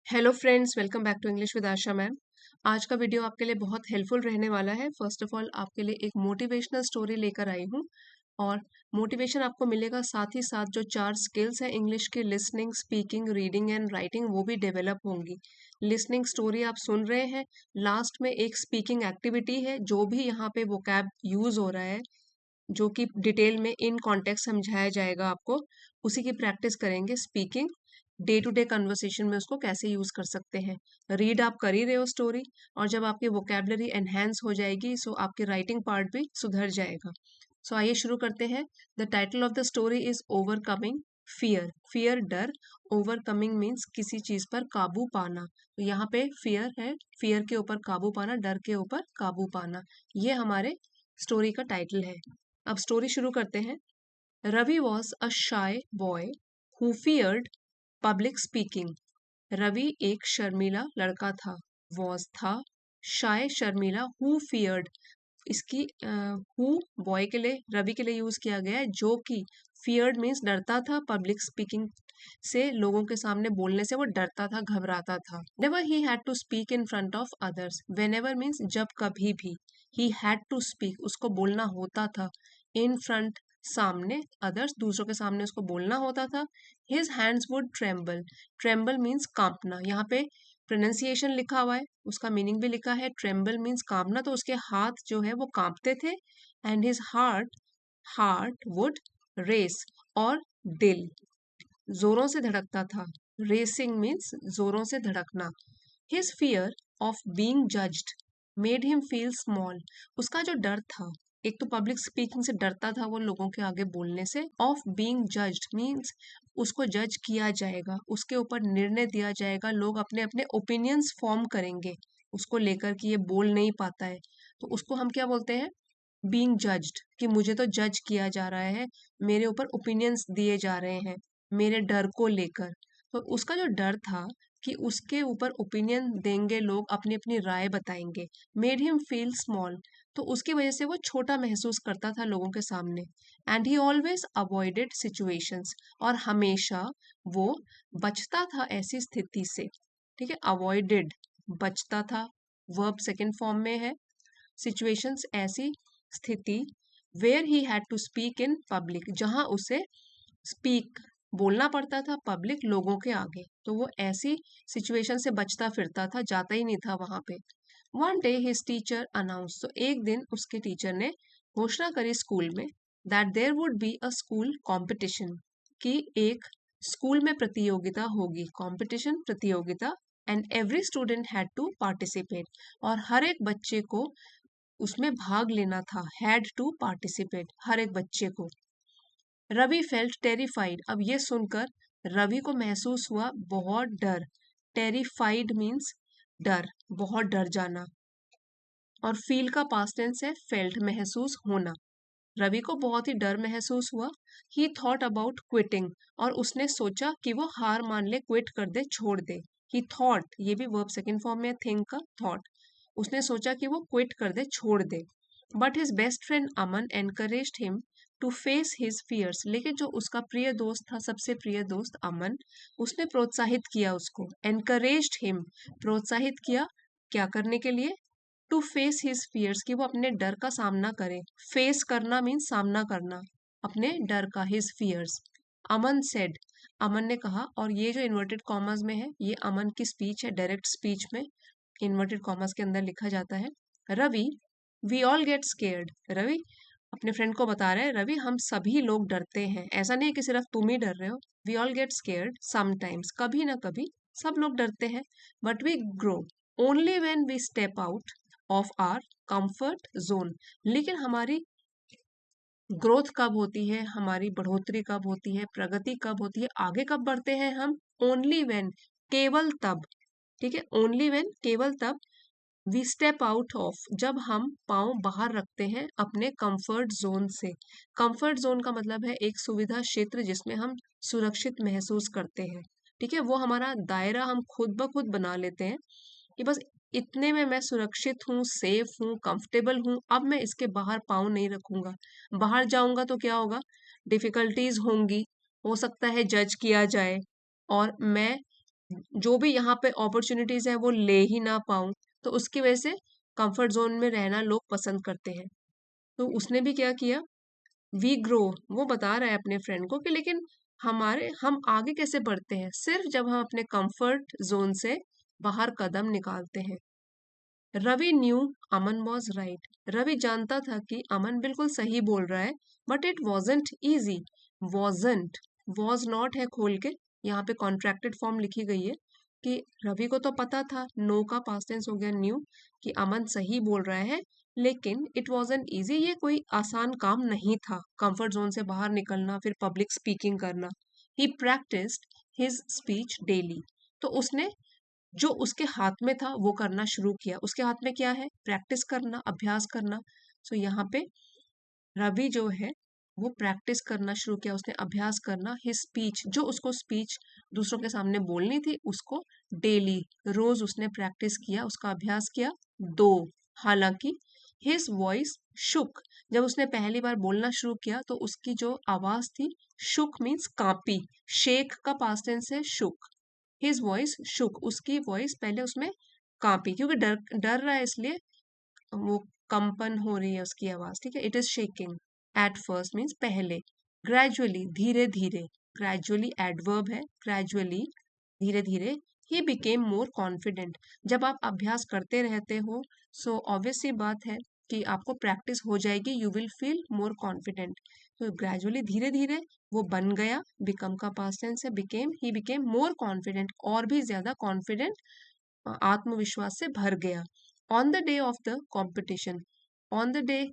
Hello friends, welcome back to English with Asha ma'am. आज का video आपके लिए बहुत हेल्पफुल रहने वाला है। फर्स्ट ऑफ ऑल आपके लिए एक मोटिवेशनल स्टोरी लेकर आई हूँ और मोटिवेशन आपको मिलेगा, साथ ही साथ जो 4 स्किल्स हैं इंग्लिश की, listening, speaking, reading and writing, वो भी डेवलप होंगी। लिसनिंग स्टोरी आप सुन रहे हैं, लास्ट में एक स्पीकिंग एक्टिविटी है। जो भी यहाँ पे वोकैब यूज हो रहा है, जो कि डिटेल में इन कॉन्टेक्स्ट समझाया जाएगा आपको, उसी की प्रैक्टिस करेंगे। Speaking, day to day conversation में उसको कैसे यूज कर सकते हैं। रीड आप कर ही रहे हो स्टोरी, और जब आपकी वोकेबलरी एनहेंस हो जाएगी सो आपकी राइटिंग पार्ट भी सुधर जाएगा। सो आइए शुरू करते हैं। The title of the story is overcoming fear. Fear डर, ओवरकमिंग मीन्स किसी चीज पर काबू पाना। तो यहाँ पे फियर है, फियर के ऊपर काबू पाना, डर के ऊपर काबू पाना, ये हमारे स्टोरी का टाइटल है। अब स्टोरी शुरू करते हैं। Ravi was a shy boy who feared public speaking. Ravi एक शर्मीला लड़का था। वॉज था, शाय शर्मीला, हु फियर्ड, इसकी हु बॉय के लिए, रवि के लिए यूज किया गया है, जो कि फियर्ड मीन्स डरता था, पब्लिक स्पीकिंग से, लोगों के सामने बोलने से वो डरता था, घबराता था। Never he had to speak in front of others. Whenever means जब कभी भी, ही हैड टू स्पीक उसको बोलना होता था, इन फ्रंट सामने, अदर्स दूसरों के सामने उसको बोलना होता था। His hands would tremble. Tremble means कांपना, यहाँ पे प्रोनाउंसिएशन लिखा हुआ है, उसका मीनिंग भी लिखा है। ट्रेम्बल मीन्स कांपना, तो उसके हाथ जो है वो कांपते थे। And his heart, heart would race, और दिल जोरों से धड़कता था। रेसिंग मीन्स जोरों से धड़कना। His fear of being judged made him feel small. उसका जो डर था, एक तो पब्लिक स्पीकिंग से डरता था वो, लोगों के आगे बोलने से। ऑफ बीइंग जज्ड मीन्स उसको जज किया जाएगा, उसके ऊपर निर्णय दिया जाएगा, लोग अपने अपने ओपिनियंस फॉर्म करेंगे उसको लेकर कि ये बोल नहीं पाता है, तो उसको हम क्या बोलते हैं? बीइंग जज्ड, कि मुझे तो जज किया जा रहा है, मेरे ऊपर ओपिनियंस दिए जा रहे हैं मेरे डर को लेकर। तो उसका जो डर था कि उसके ऊपर ओपिनियन देंगे लोग, अपनी अपनी राय बताएंगे, मेड हिम फील स्मॉल, तो उसकी वजह से वो छोटा महसूस करता था लोगों के सामने। And he always avoided situations, और हमेशा वो बचता था ऐसी स्थिति से। ठीक है, अवॉइडेड, बचता था, वर्ब सेकंड फॉर्म में है। सिचुएशंस, ऐसी स्थिति, where he had to speak in public, जहां उसे स्पीक, बोलना पड़ता था पब्लिक, लोगों के आगे, तो वो ऐसी सिचुएशन से बचता फिरता था, जाता ही नहीं था वहां पे। One day his teacher announce, तो एक दिन उसके टीचर ने घोषणा करी स्कूल में, that there would be a school competition, कि एक स्कूल में प्रतियोगिता होगी, कॉम्पिटिशन, प्रतियोगिता। And every student had to participate, और हर एक बच्चे को उसमें भाग लेना था। हैड टू पार्टिसिपेट, हर एक बच्चे को। रवि फेल्ट टेरिफाइड, अब ये सुनकर रवि को महसूस हुआ बहुत डर। टेरिफाइड मीन्स डर, बहुत डर जाना, और फील का पास्ट टेंस है फेल्ट, महसूस होना। रवि को बहुत ही डर महसूस हुआ। ही थॉट अबाउट क्विटिंग, और उसने सोचा कि वो हार मान ले, क्विट कर दे, छोड़ दे। ही थॉट, ये भी वर्ब सेकंड फॉर्म में, थिंक का थॉट, उसने सोचा कि वो क्विट कर दे, छोड़ दे। But his best friend Aman encouraged him to face his fears, लेकिन जो उसका प्रिय दोस्त था, सबसे प्रिय दोस्त अमन, उसने प्रोत्साहित किया उसको। एनकरेज्ड हिम, प्रोत्साहित किया, क्या करने के लिए? टू फेस हिज फियर्स, कि वो अपने डर का सामना करे। फेस करना मीन्स सामना करना, अपने डर का, हिज फियर्स। अमन सेड, अमन ने कहा, और ये जो इन्वर्टेड कॉमर्स में है, ये अमन की स्पीच है, डायरेक्ट स्पीच में इन्वर्टेड कॉमर्स के अंदर लिखा जाता है। Ravi, we all get scared, Ravi अपने फ्रेंड को बता रहे हैं, रवि हम सभी लोग डरते हैं, ऐसा नहीं है कि सिर्फ तुम ही डर रहे हो। We all get scared sometimes, कभी ना कभी सब लोग डरते हैं। But we grow only when we step out of our comfort zone, लेकिन हमारी ग्रोथ कब होती है, हमारी बढ़ोतरी कब होती है, प्रगति कब होती है, आगे कब बढ़ते हैं हम? ओनली व्हेन, केवल तब। ठीक है, ओनली व्हेन, केवल तब। वी स्टेप आउट ऑफ, जब हम पाँव बाहर रखते हैं अपने कंफर्ट जोन से। कंफर्ट जोन का मतलब है एक सुविधा क्षेत्र जिसमें हम सुरक्षित महसूस करते हैं। ठीक है, वो हमारा दायरा हम खुद ब खुद बना लेते हैं कि बस इतने में मैं सुरक्षित हूँ, सेफ हूँ, कंफर्टेबल हूँ, अब मैं इसके बाहर पाँव नहीं रखूंगा। बाहर जाऊंगा तो क्या होगा? डिफिकल्टीज होंगी, हो सकता है जज किया जाए, और मैं जो भी यहाँ पे अपॉर्चुनिटीज है वो ले ही ना पाऊं, तो उसकी वजह से कंफर्ट जोन में रहना लोग पसंद करते हैं। तो उसने भी क्या किया, वी ग्रो, वो बता रहा है अपने फ्रेंड को कि लेकिन हम आगे कैसे बढ़ते हैं, सिर्फ जब हम अपने कंफर्ट जोन से बाहर कदम निकालते हैं। Ravi knew Aman was right, Ravi जानता था कि अमन बिल्कुल सही बोल रहा है, but it wasn't easy. Wasn't, was not है खोल के, यहाँ पे कॉन्ट्रैक्टेड फॉर्म लिखी गई है कि रवि को तो पता था, नो का पास्ट टेंस हो गया न्यू, कि अमन सही बोल रहा है, लेकिन इट वॉजेंट ईजी, ये कोई आसान काम नहीं था कंफर्ट जोन से बाहर निकलना, फिर पब्लिक स्पीकिंग करना। ही प्रैक्टिस्ड हिज स्पीच डेली, तो उसने जो उसके हाथ में था वो करना शुरू किया। उसके हाथ में क्या है, प्रैक्टिस करना, अभ्यास करना। सो यहाँ पे रवि जो है वो प्रैक्टिस करना शुरू किया, उसने अभ्यास करना, हिज स्पीच, जो उसको स्पीच दूसरों के सामने बोलनी थी उसको डेली, रोज उसने प्रैक्टिस किया, उसका अभ्यास किया। दो, हालांकि हिज वॉइस शुक, जब उसने पहली बार बोलना शुरू किया तो उसकी जो आवाज थी, शुक मीन्स कांपी, शेक का पास्ट टेंस है शुक, हिज वॉइस शुक, उसकी वॉइस पहले उसमें कांपी, क्योंकि डर डर रहा है इसलिए वो कंपन हो रही है उसकी आवाज, ठीक है। It is shaking, at first means पहले, ग्रेजुअली धीरे धीरे, ग्रेजुअली एडवर्ब है, ग्रेजुअली धीरे धीरे, ही बिकेम मोर कॉन्फिडेंट, जब आप अभ्यास करते रहते हो सो ऑब्वियस सी बात है कि आपको प्रैक्टिस हो जाएगी, you will feel more confident. तो ग्रेजुअली धीरे धीरे वो बन गया, बिकम का पास्ट टेंस है, became, he became more confident, और भी ज्यादा कॉन्फिडेंट, आत्मविश्वास से भर गया। On the day of the competition, on the day,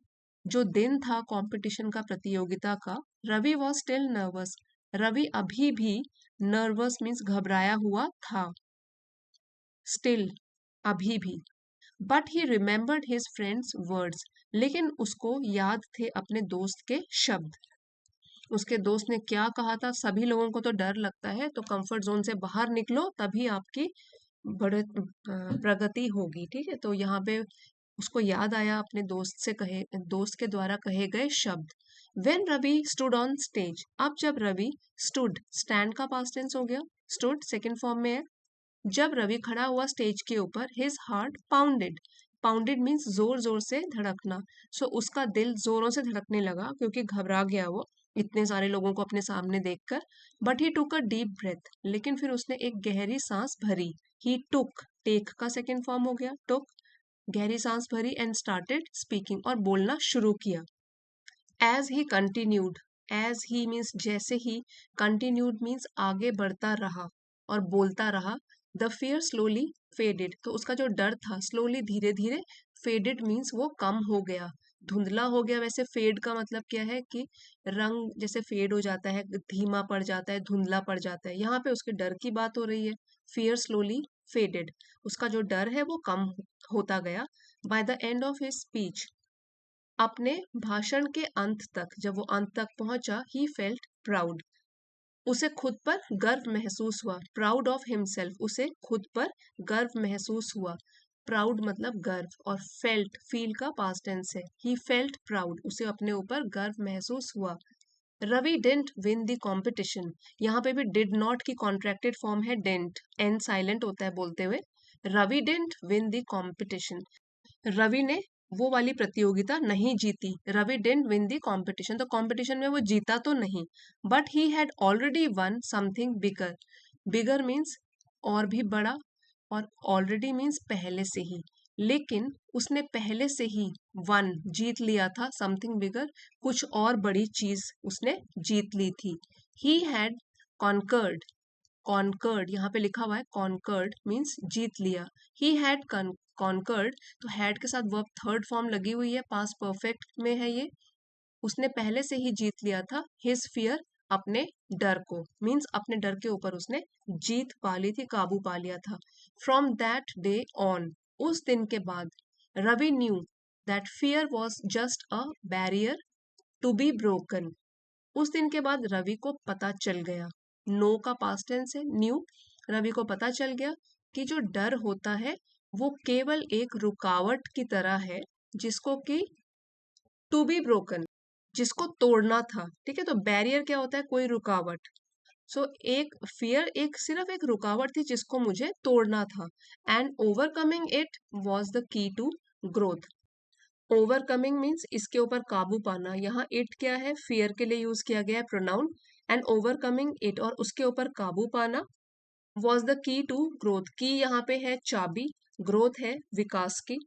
जो दिन था कॉम्पिटिशन का, प्रतियोगिता का, Ravi was still nervous, Ravi अभी भी, नर्वस मीन्स घबराया हुआ था, स्टिल अभी भी, but he remembered his friends words, लेकिन उसको याद थे अपने दोस्त के शब्द। उसके दोस्त ने क्या कहा था, सभी लोगों को तो डर लगता है, तो कंफर्ट जोन से बाहर निकलो तभी आपकी प्रगति होगी, ठीक है। तो यहाँ पे उसको याद आया अपने दोस्त से कहे, दोस्त के द्वारा कहे गए शब्द। When Ravi stood on stage, अब जब रवि, स्टूड स्टैंड का पास्ट टेंस हो गया, स्टूड सेकंड फॉर्म में है, जब रवि खड़ा हुआ स्टेज के ऊपर, his heart pounded, pounded means जोर जोर से धड़कना, सो उसका दिल जोरों से धड़कने लगा क्योंकि घबरा गया वो इतने सारे लोगों को अपने सामने देखकर। But he took a deep breath, लेकिन फिर उसने एक गहरी सांस भरी, ही टुक, टेक का सेकेंड फॉर्म हो गया टुक, गहरी सांस भरी, एंड स्टार्टेड स्पीकिंग, और बोलना शुरू किया। As he continued, as he means जैसे ही, कंटिन्यूड मीन्स आगे बढ़ता रहा और बोलता रहा, द फियर स्लोली फेडेड, तो उसका जो डर था स्लोली धीरे धीरे, फेडेड मीन्स वो कम हो गया, धुंधला हो गया। वैसे फेड का मतलब क्या है कि रंग जैसे फेड हो जाता है, धीमा पड़ जाता है, धुंधला पड़ जाता है, यहाँ पे उसके डर की बात हो रही है। फियर स्लोली फेडेड, उसका जो डर है वो कम होता गया। By the end of his speech, अपने भाषण के अंत तक, जब वो अंत तक पहुंचा, ही फेल्ट प्राउड, उसे खुद पर गर्व महसूस हुआ, प्राउड ऑफ हिमसेल्फ, उसे खुद पर गर्व महसूस हुआ। प्राउड मतलब गर्व, और फेल्ट, फील का पास्ट टेंस है, ही फेल्ट प्राउड, उसे अपने ऊपर गर्व महसूस हुआ। Ravi didn't win the competition, यहाँ पे भी डिड नॉट की कॉन्ट्रैक्टेड फॉर्म है डेंट, एन साइलेंट होता है बोलते हुए। Ravi didn't win the competition, Ravi ने वो वाली प्रतियोगिता नहीं जीती, Ravi didn't win the competition, तो कॉम्पिटिशन में वो जीता तो नहीं, but he had already won something bigger, bigger means और भी बड़ा, और ऑलरेडी मीन्स पहले से ही, लेकिन उसने पहले से ही वन जीत लिया था, समथिंग बिगर कुछ और बड़ी चीज उसने जीत ली थी। ही हैड कॉन्कर्ड, कॉन्कर्ड यहाँ पे लिखा हुआ है, कॉन्कर्ड मीन्स जीत लिया, ही हैड कॉन्कर्ड, तो हैड के साथ वर्ब थर्ड फॉर्म लगी हुई है, पास्ट परफेक्ट में है ये, उसने पहले से ही जीत लिया था, हिज फियर, अपने डर को, मीन्स अपने डर के ऊपर उसने जीत पा ली थी, काबू पा लिया था। फ्रॉम दैट डे ऑन, उस दिन के बाद, Ravi knew that fear was just a barrier to be broken, उस दिन के बाद रवि को पता चल गया, नो का पास्ट टेंस है न्यू, रवि को पता चल गया कि जो डर होता है वो केवल एक रुकावट की तरह है, जिसको कि टू बी ब्रोकन, जिसको तोड़ना था, ठीक है। तो बैरियर क्या होता है, कोई रुकावट, सो एक फियर सिर्फ एक रुकावट थी जिसको मुझे तोड़ना था, and overcoming it was the key to growth. Overcoming means इसके ऊपर काबू पाना। यहाँ इट क्या है, फियर के लिए यूज किया गया है प्रोनाउन, एंड ओवरकमिंग इट और उसके ऊपर काबू पाना was the key to growth. की यहाँ पे है चाबी, ग्रोथ है विकास की,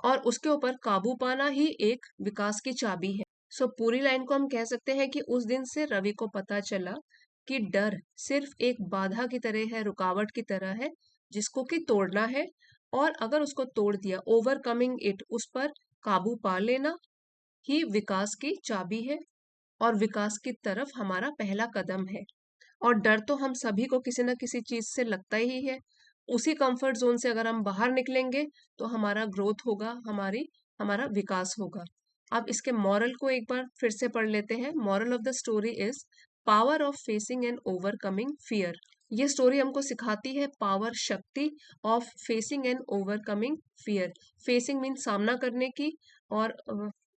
और उसके ऊपर काबू पाना ही एक विकास की चाबी है। सो पूरी लाइन को हम कह सकते हैं कि उस दिन से रवि को पता चला कि डर सिर्फ एक बाधा की तरह है, रुकावट की तरह है, जिसको कि तोड़ना है, और अगर उसको तोड़ दिया, ओवरकमिंग इट, उस पर काबू पा लेना ही विकास की चाबी है, और विकास की तरफ हमारा पहला कदम है। और डर तो हम सभी को किसी ना किसी चीज से लगता ही है। उसी कंफर्ट जोन से अगर हम बाहर निकलेंगे तो हमारा ग्रोथ होगा, हमारा विकास होगा। अब इसके मॉरल को एक बार फिर से पढ़ लेते हैं। Moral of the story is power of facing and overcoming fear. ये स्टोरी हमको सिखाती है पावर, शक्ति, of facing and overcoming fear. Facing mean सामना करने की, और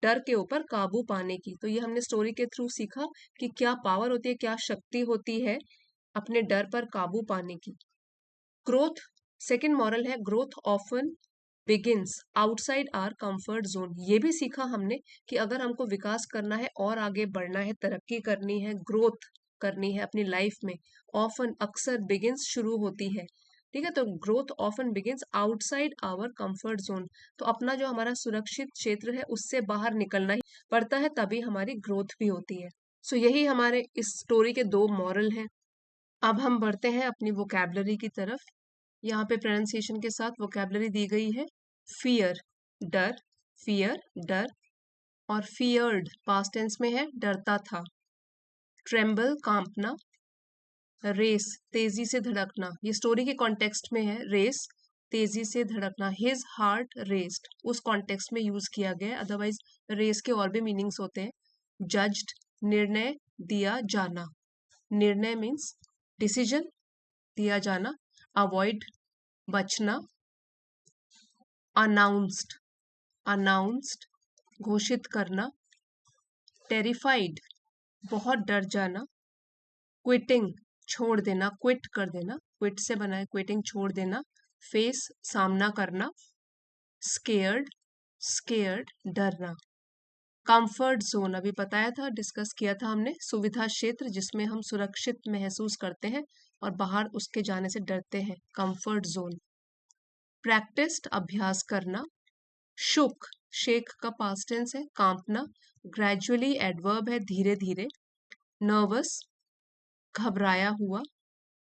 डर के ऊपर काबू पाने की। तो ये हमने स्टोरी के थ्रू सीखा कि क्या पावर होती है, क्या शक्ति होती है अपने डर पर काबू पाने की। ग्रोथ, सेकंड मॉरल है, growth often begins outside our comfort zone. ये भी सीखा हमने कि अगर हमको विकास करना है और आगे बढ़ना है, तरक्की करनी है, ग्रोथ करनी है अपनी लाइफ में, ऑफन अक्सर बिगिंस शुरू होती है। ठीक है, तो growth often begins outside our comfort zone. तो अपना जो हमारा सुरक्षित क्षेत्र है उससे बाहर निकलना ही पड़ता है, तभी हमारी ग्रोथ भी होती है। सो यही हमारे इस स्टोरी के दो मॉरल हैं। अब हम बढ़ते हैं अपनी वोकैबलरी की तरफ। यहाँ पे प्रोनाउंसिएशन के साथ वोकैबलरी दी गई है। फियर डर, फियर डर, और फियर्ड पास्ट टेंस में है, डरता था। ट्रेम्बल कांपना। रेस तेजी से धड़कना, ये स्टोरी के कॉन्टेक्स्ट में है, रेस तेजी से धड़कना। हिज हार्ट रेस्ड उस कॉन्टेक्स्ट में यूज किया गया है, अदरवाइज रेस के और भी मीनिंग्स होते हैं। जज्ड निर्णय दिया जाना, निर्णय मीन्स डिसीजन, दिया जाना। अवॉइड बचना। अनाउंस्ड, अनाउंस्ड घोषित करना। टेरिफाइड बहुत डर जाना। क्विटिंग छोड़ देना, क्विट कर देना, क्विट से बना है क्विटिंग, छोड़ देना। फेस सामना करना। स्केयर्ड, स्केयर्ड डरना। कंफर्ट जोन अभी बताया था, डिस्कस किया था हमने, सुविधा क्षेत्र जिसमें हम सुरक्षित महसूस करते हैं और बाहर उसके जाने से डरते हैं, कंफर्ट जोन। प्रैक्टिस्ड अभ्यास करना। शुक शेक का पास्ट टेंस है, कांपना। ग्रेजुअली एडवर्ब है, धीरे धीरे। नर्वस घबराया हुआ।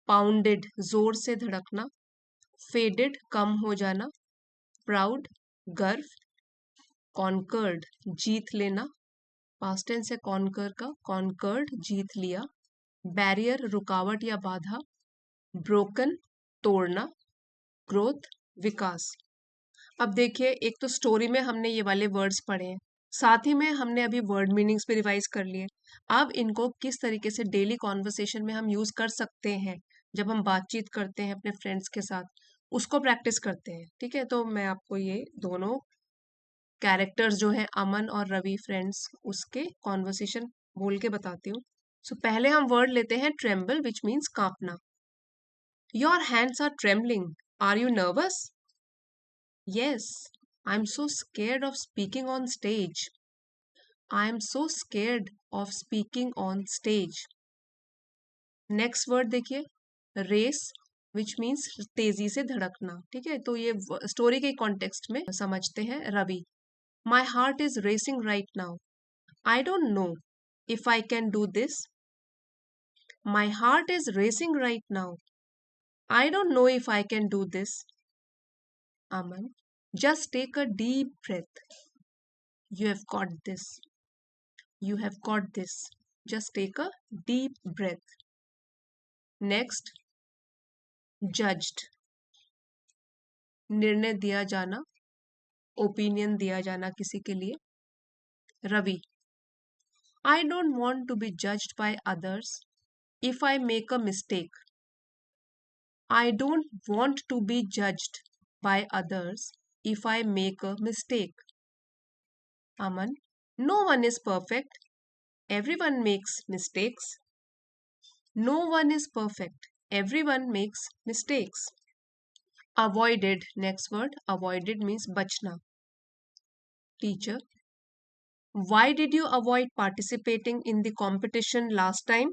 पाउंडेड जोर से धड़कना। फेडेड कम हो जाना। प्राउड गर्व। कॉन्कर्ड जीत लेना, पास्ट टेंस है कॉन्कर का, कॉन्कर्ड जीत लिया। बैरियर रुकावट या बाधा। ब्रोकन तोड़ना। ग्रोथ विकास। अब देखिए, एक तो स्टोरी में हमने ये वाले वर्ड्स पढ़े हैं, साथ ही में हमने अभी वर्ड मीनिंग्स भी रिवाइज कर लिए। अब इनको किस तरीके से डेली कॉन्वर्सेशन में हम यूज कर सकते हैं, जब हम बातचीत करते हैं अपने फ्रेंड्स के साथ, उसको प्रैक्टिस करते हैं। ठीक है, तो मैं आपको ये दोनों कैरेक्टर्स जो हैं, अमन और रवि फ्रेंड्स, उसके कॉन्वर्सेशन बोल के बताती हूँ। सो पहले हम वर्ड लेते हैं ट्रेम्बल, विच मीन्स कांपना। Your hands are trembling, are you nervous? Yes, I'm so scared of speaking on stage. I am so scared of speaking on stage. Next word देखिए, रेस, विच मीन्स तेजी से धड़कना। ठीक है, तो ये story के context में समझते हैं। Ravi, my heart is racing right now, I don't know if I can do this. My heart is racing right now, I don't know if I can do this. Aman, just take a deep breath. You have got this. You have got this. Just take a deep breath. Next, judged. निर्णय दिया जाना, opinion दिया जाना किसी के लिए। Ravi, I don't want to be judged by others if I make a mistake. I don't want to be judged by others if I make a mistake. Aman, no one is perfect. Everyone makes mistakes. No one is perfect. Everyone makes mistakes. Avoided. Next word. Avoided means bachna. Teacher. Why did you avoid participating in the competition last time?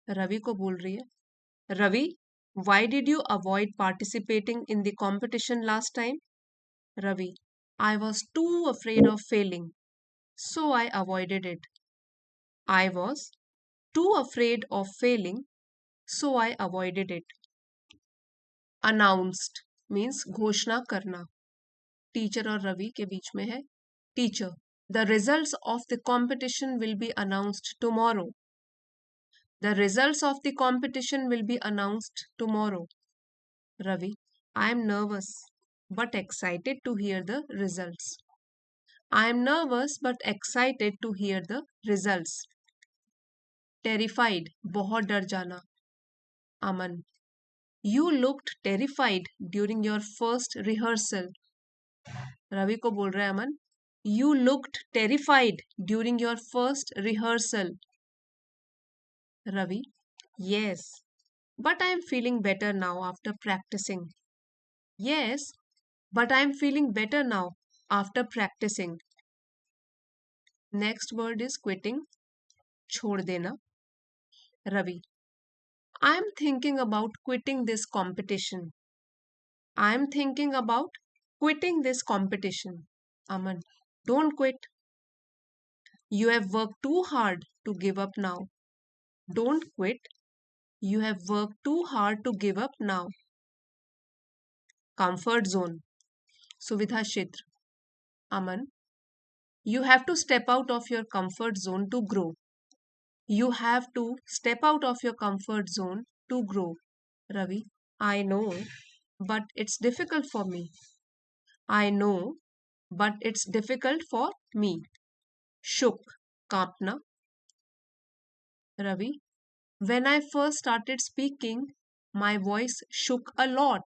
Ravi को बोल रही है. Ravi, why did you avoid participating in the competition last time? Ravi, I was too afraid of failing, so I avoided it. I was too afraid of failing, so I avoided it. Announced means घोषणा करना. Teacher और रवि के बीच में है. Teacher, the results of the competition will be announced tomorrow. The results of the competition will be announced tomorrow. Ravi, I am nervous but excited to hear the results. I am nervous but excited to hear the results. Terrified, बहुत डर जाना. Aman, you looked terrified during your first rehearsal. Ravi को बोल रहा है अमन. You looked terrified during your first rehearsal. Ravi, yes, but I am feeling better now after practicing. Yes, but I am feeling better now after practicing. Next word is quitting. छोड़ देना. Ravi, I am thinking about quitting this competition. I am thinking about quitting this competition. Aman, don't quit. You have worked too hard to give up now. Don't quit. You have worked too hard to give up now. Comfort zone. Suvidha Kshetra. Aman, you have to step out of your comfort zone to grow. You have to step out of your comfort zone to grow. Ravi, I know, but it's difficult for me. I know, but it's difficult for me. Shook, कांपना. Ravi, when I first started speaking, my voice shook a lot.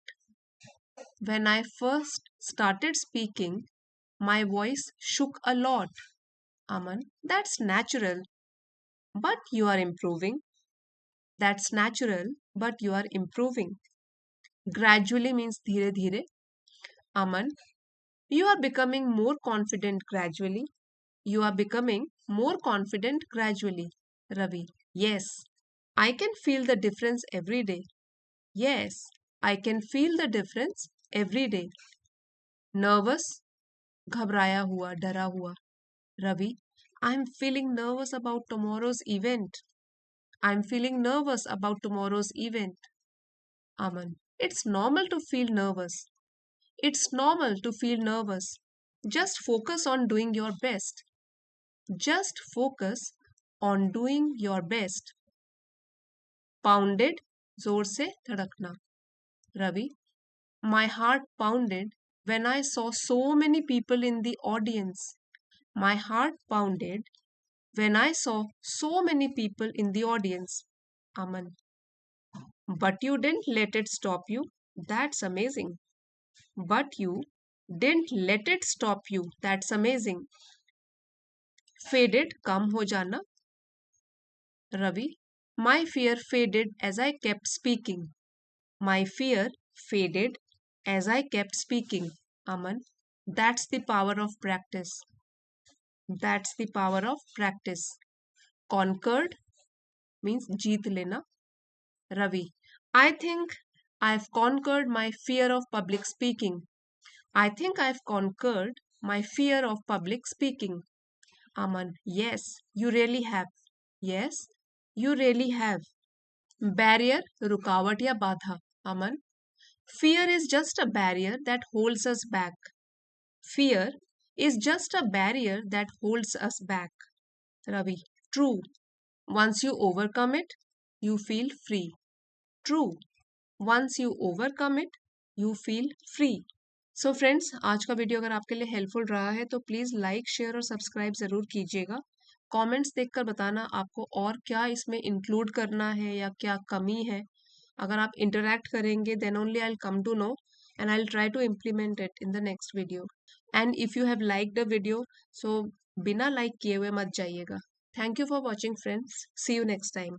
When I first started speaking, my voice shook a lot. Aman, that's natural, but you are improving. That's natural, but you are improving. Gradually means धीरे धीरे. Aman, you are becoming more confident gradually. You are becoming more confident gradually. Ravi, yes, I can feel the difference every day. Yes, I can feel the difference every day. Nervous, घबराया हुआ, डरा हुआ. Ravi, I am feeling nervous about tomorrow's event. I am feeling nervous about tomorrow's event. Aman, it's normal to feel nervous. It's normal to feel nervous. Just focus on doing your best. Just focus on doing your best. Pounded, जोर से धड़कना. Ravi, my heart pounded when I saw so many people in the audience. My heart pounded when I saw so many people in the audience. Aman, but you didn't let it stop you. That's amazing. But you didn't let it stop you. That's amazing. Faded, कम हो जाना. Ravi, my fear faded as I kept speaking. My fear faded as I kept speaking. Aman, that's the power of practice. That's the power of practice. Conquered means जीत लेना. Ravi, I think I've conquered my fear of public speaking. I think I've conquered my fear of public speaking. Aman, yes, you really have. Yes, you really have. Barrier, रुकावट या बाधा. Aman, fear is just a barrier that holds us back. Fear is just a barrier that holds us back. Ravi, true. Once you overcome it, you feel free. True. Once you overcome it, you feel free. So friends, आज का video अगर आपके लिए helpful रहा है तो please like, share और subscribe ज़रूर कीजिएगा. कमेंट्स देखकर बताना आपको और क्या इसमें इंक्लूड करना है या क्या कमी है. अगर आप इंटरैक्ट करेंगे then only I will come to know and I will try to implement it in the next video. And if you have like the video, so बिना लाइक किए हुए मत जाइएगा. Thank you for watching friends, see you next time.